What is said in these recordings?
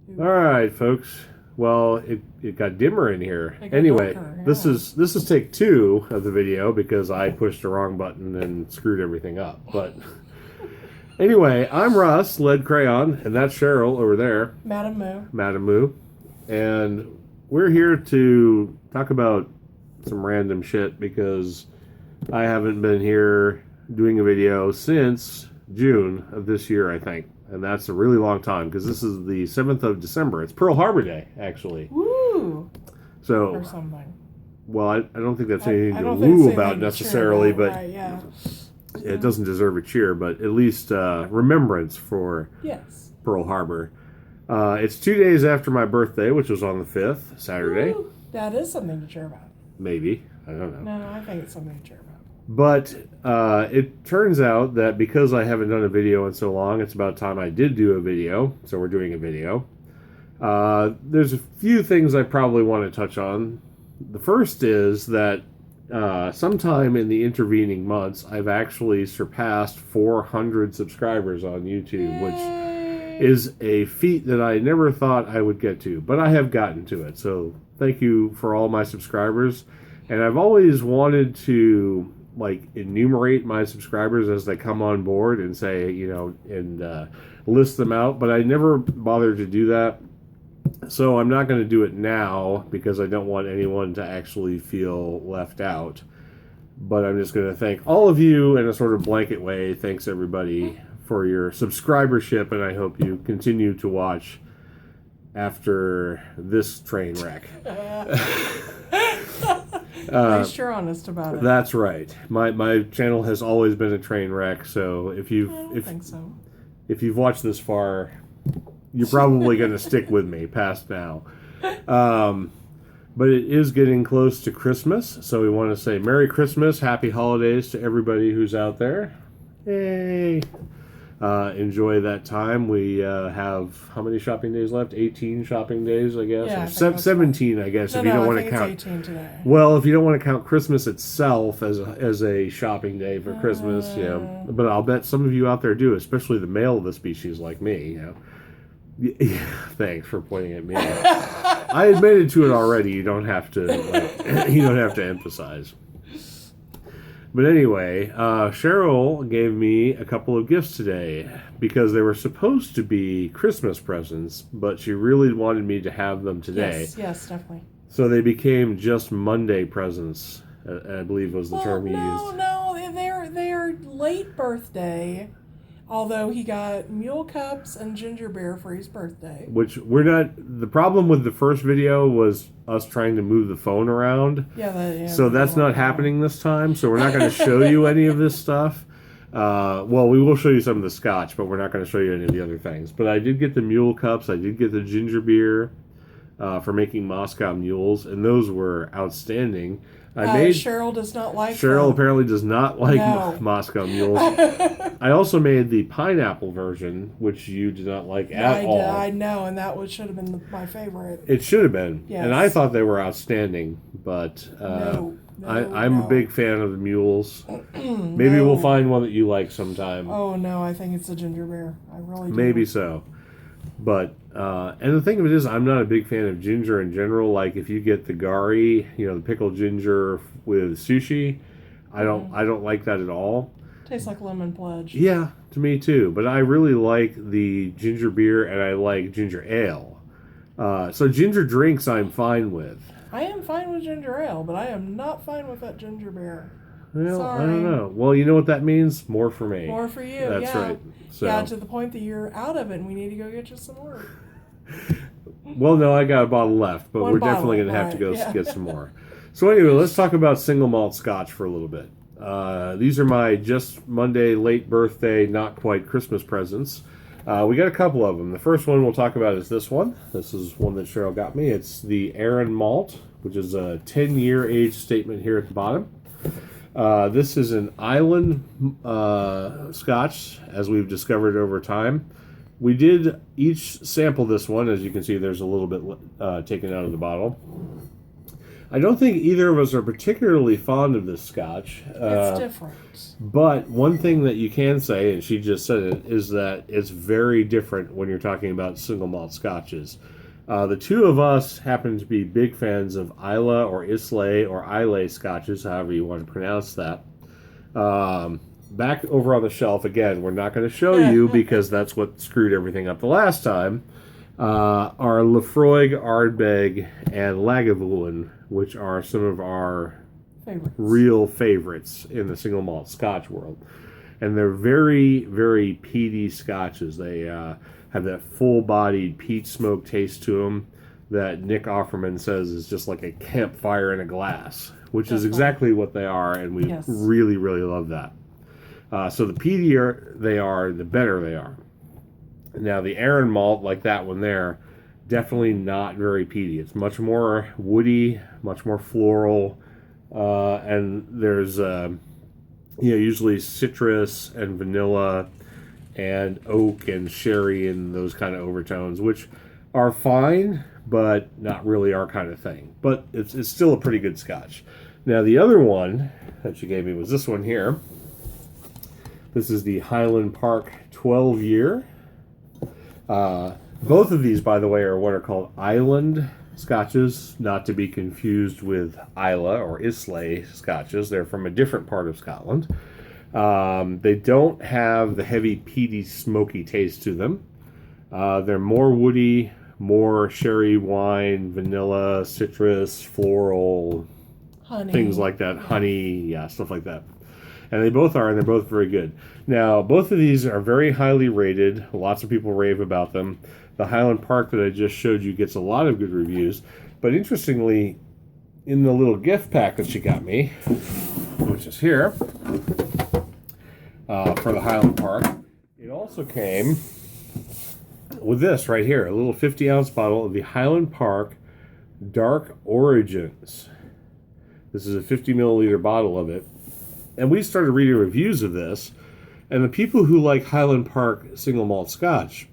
All right, folks. Well, it got dimmer in here. Anyway, darker, this is take 2 of the video because I pushed the wrong button and screwed everything up. But anyway, I'm Russ, Lead Crayon, and that's Cheryl over there, Madam Moo. and we're here to talk about some random shit because I haven't been here doing a video since June of this year, I think. And that's a really long time because this is the 7th of December. It's Pearl Harbor Day, actually. Woo! So, Or something. well, I don't think that's anything I to don't think woo it's about anything to necessarily, cheer about, but right, yeah. it doesn't deserve a cheer, but at least remembrance for Yes. Pearl Harbor. It's 2 days after my birthday, which was on the 5th, Saturday. Woo! That is something to cheer about. Maybe. I don't know. No, I think it's something to cheer about. But it turns out that because I haven't done a video in so long, it's about time I did do a video. So we're doing a video. There's a few things I probably want to touch on. The first is that sometime in the intervening months, I've actually surpassed 400 subscribers on YouTube, which is a feat that I never thought I would get to. But I have gotten to it. So thank you for all my subscribers. And I've always wanted to enumerate my subscribers as they come on board and say, and list them out, but I never bothered to do that. So I'm not going to do it now because I don't want anyone to actually feel left out. But I'm just going to thank all of you in a sort of blanket way. Thanks everybody for your subscribership, and I hope you continue to watch after this train wreck. At least you're honest about it. That's right. My channel has always been a train wreck. So if you've if you've watched this far, you're probably going to stick with me past now. But it is getting close to Christmas, so we want to say Merry Christmas, Happy Holidays to everybody who's out there. Yay! Enjoy that time. We have how many shopping days left? 18 shopping days, I guess. Yeah, or 17, I guess, if you don't want to count. It's 18 today. Well, if you don't want to count Christmas itself as a shopping day for Christmas, But I'll bet some of you out there do, especially the male of the species like me. Yeah, thanks for pointing at me. I admitted to it already. You don't have to. You don't have to emphasize. But anyway, Cheryl gave me a couple of gifts today because they were supposed to be Christmas presents, but she really wanted me to have them today. Yes, definitely. So they became just Monday presents, I believe was the term you used. No, they are late birthday. Although he got mule cups and ginger beer for his birthday. Which we're not... The problem with the first video was us trying to move the phone around. So that's not happening this time. So we're not going to show you any of this stuff. Well, we will show you some of the scotch, but we're not going to show you any of the other things. But I did get the mule cups. I did get the ginger beer for making Moscow mules. And those were outstanding. Cheryl does not like Cheryl them. Apparently does not like Moscow mules. I also made the pineapple version, which you did not like at all. I know, and that should have been my favorite. It should have been. Yes. And I thought they were outstanding, but I'm a big fan of the mules. Maybe we'll find one that you like sometime. Oh, no, I think it's a ginger beer. I really do. Maybe so. But, and the thing of it is, I'm not a big fan of ginger in general. Like, if you get the gari, the pickled ginger with sushi, I don't like that at all. Tastes like lemon pledge. Yeah, to me too. But I really like the ginger beer and I like ginger ale. So ginger drinks I'm fine with. I am fine with ginger ale, but I am not fine with that ginger beer. Well, Sorry. I don't know. Well, you know what that means? More for me. More for you, That's right. So. Yeah, to the point that you're out of it and we need to go get you some more. Well, no, I got a bottle left, but we're definitely going to have to go get some more. So anyway, let's talk about single malt scotch for a little bit. These are my just Monday late birthday, not quite Christmas presents. We got a couple of them. The first one we'll talk about is this one. This is one that Cheryl got me. It's the Aaron Malt, which is a 10-year age statement here at the bottom. This is an island scotch, as we've discovered over time. We did each sample this one. As you can see, there's a little bit taken out of the bottle. I don't think either of us are particularly fond of this scotch. It's different. But one thing that you can say, and she just said it, is that it's very different when you're talking about single malt scotches. The two of us happen to be big fans of Islay or Islay or Islay scotches, however you want to pronounce that. Back over on the shelf, again, we're not going to show you because that's what screwed everything up the last time, are Lafroig, Ardbeg, and Lagavulin, which are some of our real favorites in the single malt scotch world. And they're very, very peaty scotches. They have that full-bodied peat smoke taste to them that Nick Offerman says is just like a campfire in a glass, which is exactly what they are, and we really, really love that. So the peatier they are, the better they are. Now, the Aaron malt, like that one there, definitely not very peaty. It's much more woody, much more floral, and there's usually citrus and vanilla and oak and sherry and those kind of overtones, which are fine, but not really our kind of thing. But it's still a pretty good scotch. Now, the other one that she gave me was this one here. This is the Highland Park 12 year. Both of these, by the way, are what are called island scotches, not to be confused with Islay or Islay scotches. They're from a different part of Scotland. They don't have the heavy, peaty, smoky taste to them. They're more woody, more sherry wine, vanilla, citrus, floral, Honey. Things like that. Honey, stuff like that. And they both are, and they're both very good. Now, both of these are very highly rated. Lots of people rave about them. The Highland Park that I just showed you gets a lot of good reviews. But interestingly, in the little gift pack that she got me, which is here, for the Highland Park, it also came with this right here, a little 50-ounce bottle of the Highland Park Dark Origins. This is a 50 milliliter bottle of it. And we started reading reviews of this, and the people who like Highland Park single malt scotch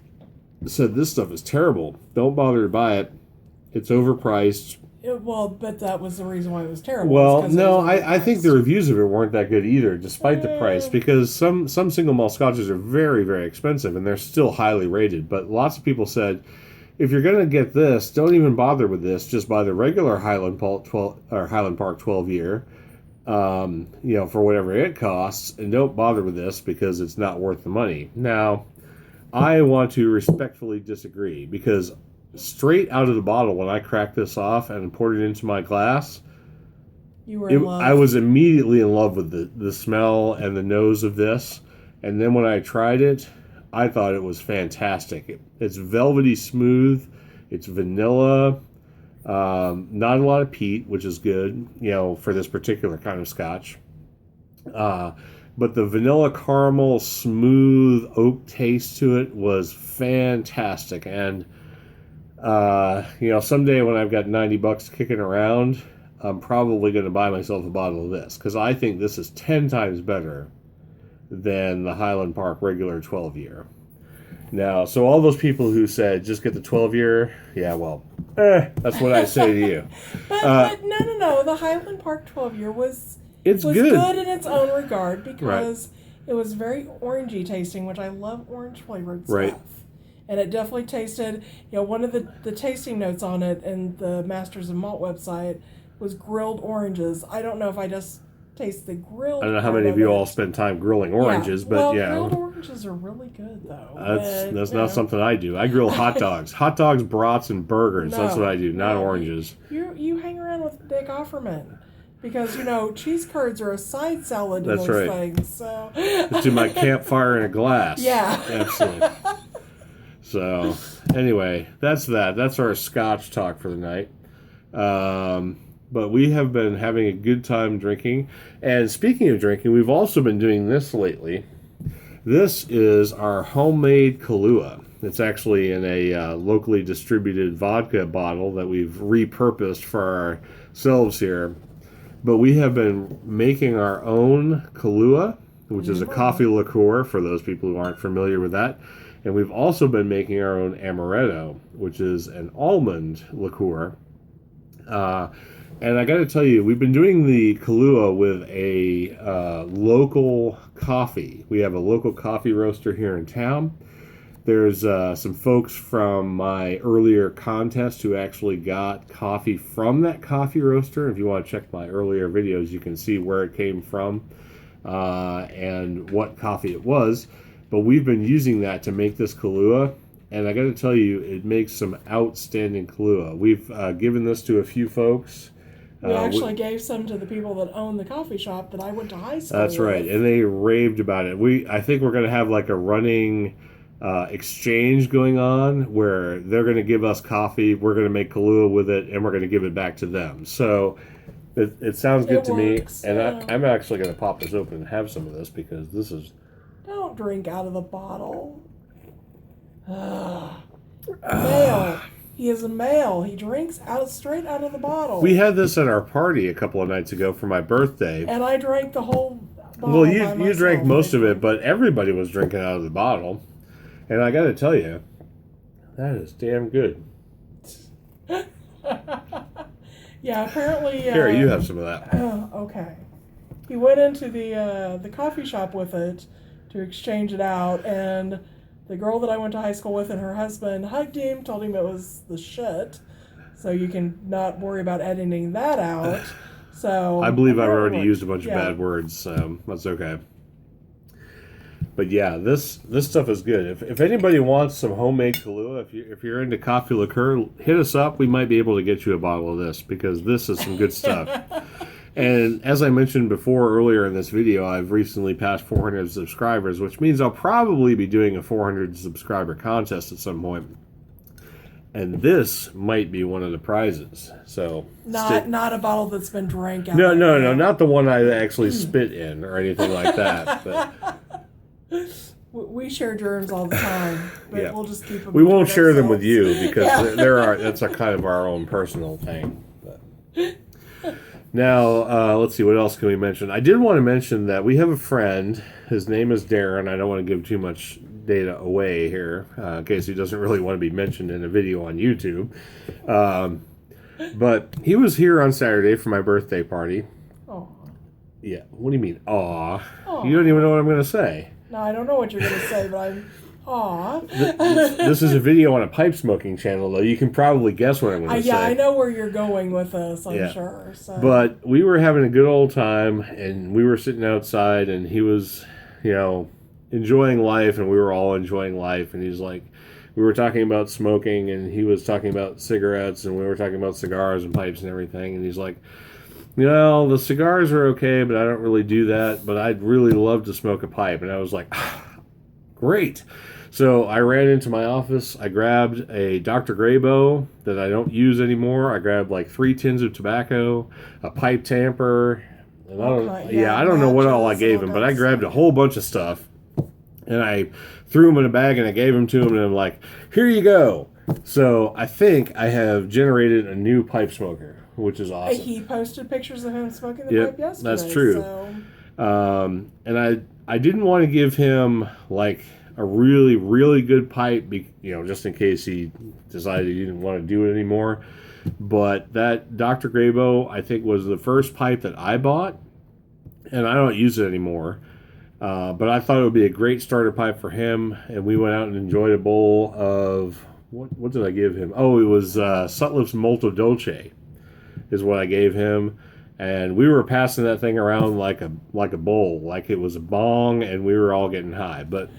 said this stuff is terrible. Don't bother to buy it. It's overpriced. But that was the reason why it was terrible. Well, no, I think the reviews of it weren't that good either, despite the price, because some single malt scotches are very, very expensive, and they're still highly rated. But lots of people said, if you're going to get this, don't even bother with this. Just buy the regular Highland Park 12 year. For whatever it costs, and don't bother with this because it's not worth the money. Now, I want to respectfully disagree, because straight out of the bottle, when I cracked this off and poured it into my glass, you were in love. I was immediately in love with the smell and the nose of this. And then when I tried it, I thought it was fantastic. It's velvety smooth. It's vanilla. Not a lot of peat, which is good, for this particular kind of scotch. But the vanilla caramel, smooth oak taste to it was fantastic. And, someday when I've got $90 kicking around, I'm probably going to buy myself a bottle of this, because I think this is 10 times better than the Highland Park regular 12 year. Now, so all those people who said, just get the 12 year, that's what I say to you. but no. The Highland Park 12 year was good in its own regard, because it was very orangey tasting, which I love orange flavored stuff. Right. And it definitely tasted, one of the tasting notes on it in the Masters of Malt website was grilled oranges. I don't know if I just taste the grilled. I don't know how many of you all spend time grilling oranges, but grilled oranges are really good though. That's not something I do. I grill hot dogs, brats, and burgers. That's what I do, not oranges. You hang around with Nick Offerman, because cheese curds are a side salad to those things. So to my campfire in a glass. Yeah, absolutely. So anyway, that's that. That's our Scotch talk for the night. But we have been having a good time drinking. And speaking of drinking, we've also been doing this lately. This is our homemade Kahlua. It's actually in a locally distributed vodka bottle that we've repurposed for ourselves here. But we have been making our own Kahlua, which is a coffee liqueur, for those people who aren't familiar with that. And we've also been making our own amaretto, which is an almond liqueur. And I got to tell you, we've been doing the Kahlua with a local coffee. We have a local coffee roaster here in town. There's some folks from my earlier contest who actually got coffee from that coffee roaster. If you want to check my earlier videos, you can see where it came from and what coffee it was. But we've been using that to make this Kahlua. And I got to tell you, it makes some outstanding Kahlua. We've given this to a few folks. We actually gave some to the people that own the coffee shop that I went to high school That's right, and they raved about it. I think we're going to have like a running exchange going on where they're going to give us coffee, we're going to make Kahlua with it, and we're going to give it back to them. So it sounds good to me, and I'm actually going to pop this open and have some of this because this is... Don't drink out of the bottle. Male. He is a male. He drinks straight out of the bottle. We had this at our party a couple of nights ago for my birthday. And I drank the whole bottle. Well, you drank most of it, but everybody was drinking out of the bottle. And I got to tell you, that is damn good. Yeah, apparently... Here, you have some of that. Okay. He went into the coffee shop with it to exchange it out, and... The girl that I went to high school with and her husband hugged him, told him it was the shit. So you can not worry about editing that out. So I believe I've already used a bunch of bad words, so that's okay. But yeah, this stuff is good. If anybody wants some homemade Kahlua, if you're into coffee liqueur, hit us up. We might be able to get you a bottle of this because this is some good stuff. And as I mentioned before earlier in this video, I've recently passed 400 subscribers, which means I'll probably be doing a 400 subscriber contest at some point. And this might be one of the prizes. So not a bottle that's been drank out. No, not the one I actually spit in or anything like that. But we share germs all the time, but we'll just keep them. We won't share them with you because that's a kind of our own personal thing. But. Now, let's see, what else can we mention? I did want to mention that we have a friend. His name is Darren. I don't want to give too much data away here in case he doesn't really want to be mentioned in a video on YouTube. But he was here on Saturday for my birthday party. Oh. Yeah, what do you mean, aw? You don't even know what I'm going to say. No, I don't know what you're going to say, but I'm... Aw. This is a video on a pipe smoking channel, though. You can probably guess what I'm going to say. Yeah, I know where you're going with this, I'm sure. So. But we were having a good old time, and we were sitting outside, and he was, enjoying life, and we were all enjoying life. And he's like, we were talking about smoking, and he was talking about cigarettes, and we were talking about cigars and pipes and everything. And he's like, the cigars are okay, but I don't really do that. But I'd really love to smoke a pipe. And I was like, great. So I ran into my office. I grabbed a Dr. Graybo that I don't use anymore. I grabbed like 3 tins of tobacco, a pipe tamper, and I don't know what all I gave him, but I grabbed a whole bunch of stuff, and I threw them in a bag, and I gave them to him, and I'm like, here you go. So I think I have generated a new pipe smoker, which is awesome. He posted pictures of him smoking the pipe yesterday. That's true. So. And I didn't want to give him like a really, really good pipe, just in case he decided he didn't want to do it anymore. But that Dr. Graybo, I think, was the first pipe that I bought, and I don't use it anymore. But I thought it would be a great starter pipe for him, and we went out and enjoyed a bowl of, what did I give him? Oh, it was Sutliff's Molto Dolce is what I gave him. And we were passing that thing around like a bowl, like it was a bong, and we were all getting high. But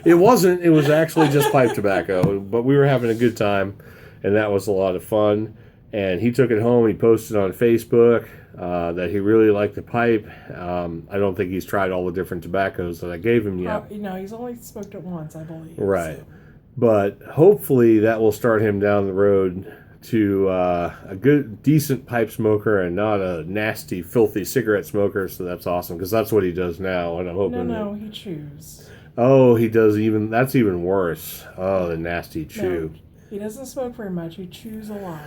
it wasn't. It was actually just pipe tobacco. But we were having a good time, and that was a lot of fun. And he took it home. He posted on Facebook that he really liked the pipe. I don't think he's tried all the different tobaccos that I gave him yet. He's only smoked it once, I believe. Right. So. But hopefully that will start him down the road to a good, decent pipe smoker and not a nasty, filthy cigarette smoker. So that's awesome because that's what he does now. And I'm hoping. No, he chews. Oh, he does even. That's even worse. Oh, the nasty chew. No, he doesn't smoke very much. He chews a lot.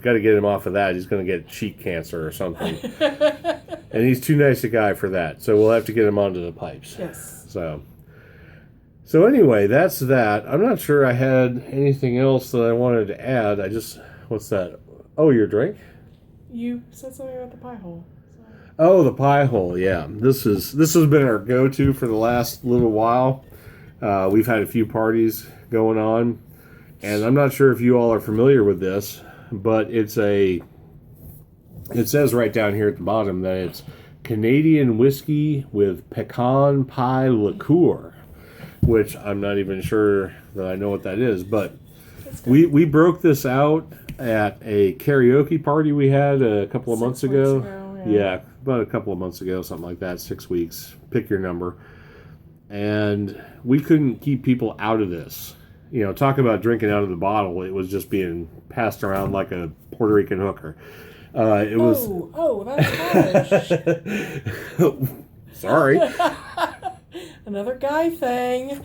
Got to get him off of that. He's going to get cheek cancer or something. And he's too nice a guy for that. So we'll have to get him onto the pipes. Yes. So anyway, that's that. I'm not sure I had anything else that I wanted to add. What's that? Oh, your drink? You said something about the pie hole. So. Oh, the pie hole. Yeah, this has been our go-to for the last little while. We've had a few parties going on, and I'm not sure if you all are familiar with this, but it says right down here at the bottom that it's Canadian whiskey with pecan pie liqueur, which I'm not even sure that I know what that is, but we broke this out at a karaoke party we had a couple of months ago. Yeah, about a couple of months ago, something like that, 6 weeks. Pick your number. And we couldn't keep people out of this. You know, talk about drinking out of the bottle. It was just being passed around like a Puerto Rican hooker. That's harsh. Sorry. Another guy thing.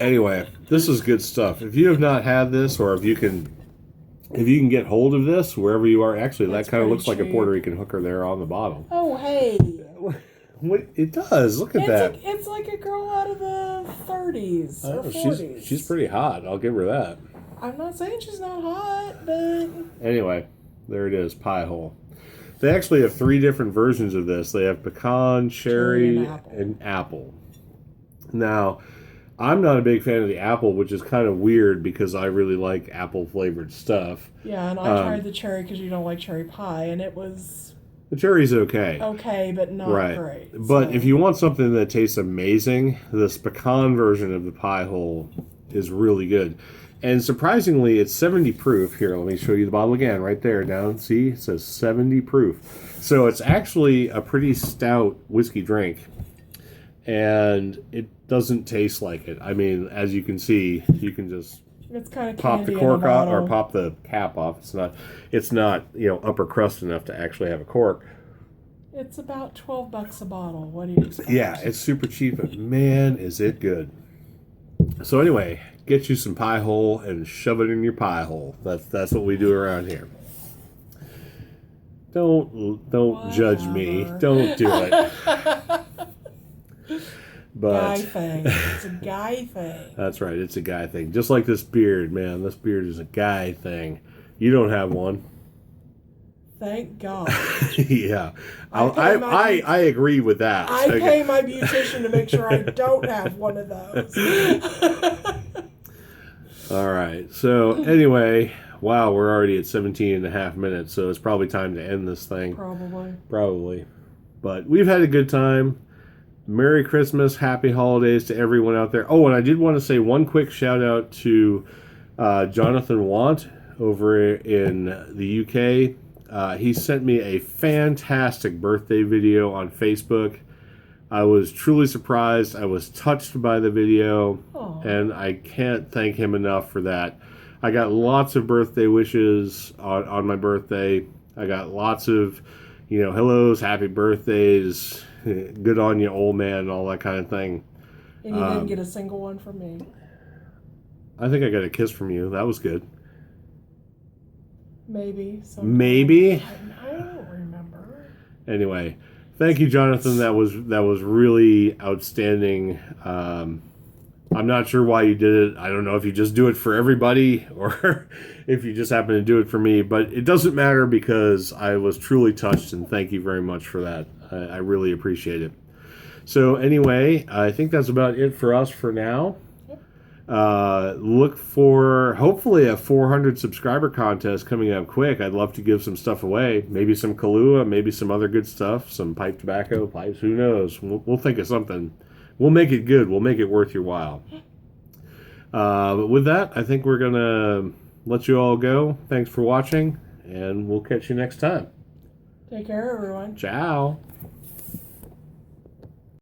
Anyway, this is good stuff. If you have not had this, or if you can get hold of this wherever you are, actually, that kind of looks like a Puerto Rican hooker there on the bottle. Oh, hey. What it does? Look at that. It's like a girl out of the 30s or 40s. She's pretty hot. I'll give her that. I'm not saying she's not hot, but anyway, there it is, pie hole. They actually have 3 different versions of this. They have pecan, cherry, and apple. Now, I'm not a big fan of the apple, which is kind of weird because I really like apple-flavored stuff. Yeah, and I tried the cherry because you don't like cherry pie, and it was... The cherry's okay. Okay, but not great. But if you want something that tastes amazing, this pecan version of the pie hole is really good. And surprisingly, it's 70 proof. Here, let me show you the bottle again. Right there. Down, see? It says 70 proof. So it's actually a pretty stout whiskey drink. And it doesn't taste like it. I mean, as you can see, you can just it's kind of pop the cork off or pop the cap off. It's not, upper crust enough to actually have a cork. It's about $12 a bottle. What do you expect? Yeah, it's super cheap, but man, is it good. So anyway, get you some pie hole and shove it in your pie hole. That's what we do around here. Don't judge me. Don't do it. But guy thing. It's a guy thing. That's right. It's a guy thing. Just like this beard, man. This beard is a guy thing. You don't have one. Thank God. Yeah. I agree with that. I pay my beautician to make sure I don't have one of those. All right. So anyway, wow, we're already at 17 and a half minutes, so it's probably time to end this thing. Probably. But we've had a good time. Merry Christmas, happy holidays to everyone out there. Oh, and I did want to say one quick shout out to Jonathan Want over in the UK. He sent me a fantastic birthday video on Facebook. I was truly surprised. I was touched by the video. Aww. And I can't thank him enough for that. I got lots of birthday wishes on my birthday. I got lots of, hellos, happy birthdays, good on you, old man, all that kind of thing. And you didn't get a single one from me. I think I got a kiss from you. That was good. Maybe. Maybe? I don't remember. Anyway, thank you, Jonathan. That was really outstanding. I'm not sure why you did it. I don't know if you just do it for everybody or if you just happen to do it for me. But it doesn't matter because I was truly touched, and thank you very much for that. I really appreciate it. So anyway, I think that's about it for us for now. Look for hopefully a 400 subscriber contest coming up quick. I'd love to give some stuff away. Maybe some Kahlua, maybe some other good stuff, some pipe tobacco, pipes, who knows. We'll think of something. We'll make it good. We'll make it worth your while. But with that, I think we're going to let you all go. Thanks for watching, and we'll catch you next time. Take care, everyone. Ciao.